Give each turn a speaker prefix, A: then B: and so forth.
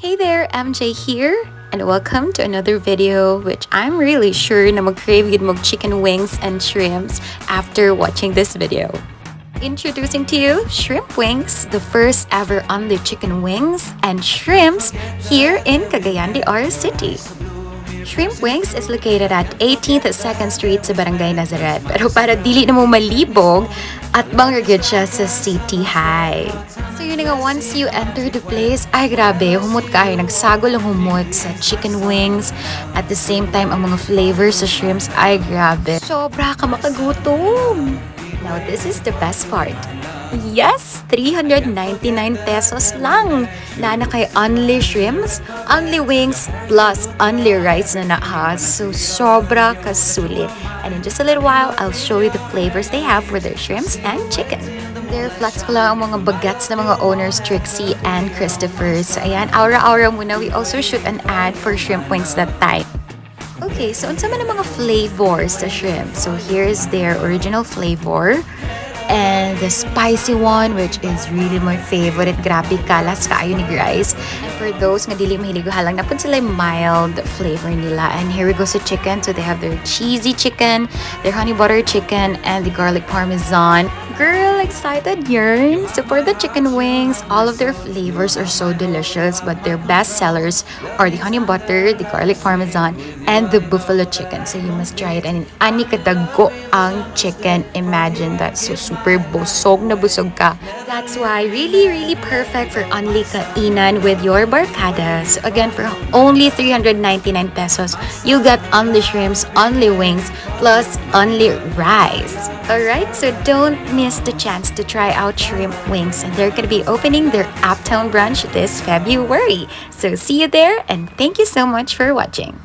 A: Hey there, MJ here, and welcome to another video which I'm really sure na mag-crave yun mo chicken wings and shrimps after watching this video. Introducing to you Shrimp Wings, the first ever only chicken wings and shrimps here in Cagayan de Oro City. Shrimp Wings is located at 18th 2nd Street sa Barangay Nazareth. Pero para dili na mo malibog, at bang good siya sa City High. So yun nga, once you enter the place, ay grabe, humot ka ay nagsagol ang humot sa chicken wings. At the same time, ang mga flavors sa shrimps, ay grabe. Sobra ka makagutom. Now this is the best part. Yes, 399 pesos lang. Na kay only shrimps, only wings, plus only rice na ha. So, sobra kasulit. And in just a little while, I'll show you the flavors they have for their shrimps and chicken. There, flex ko lang ang mga bagets ng mga owners, Trixie and Christopher. So, ayan, aura-aura muna. We also shoot an ad for shrimp wings that time. Okay, so unsa man ang mga flavors sa shrimp? So, here's their original flavor. And the spicy one, which is really my favorite. Grabe, kalas kaayo ni guys. And for those nga dili mahilig halang, napun sila yung mild flavor nila. And here we go sa chicken. So they have their cheesy chicken, their honey butter chicken, and the garlic parmesan. Girl, excited yarn. So for the chicken wings, all of their flavors are so delicious, but their best sellers are the honey butter, the garlic parmesan, and the buffalo chicken. So you must try it. And ani kadago ang chicken. Imagine that. So super busog na busog ka. That's why really perfect for only kainan with your barkada. So again, for only 399 pesos, you got only shrimps, only wings, plus only rice. Alright, so don't miss the chance to try out Shrimp Wings. And they're gonna be opening their Uptown branch this February. So see you there, and thank you so much for watching.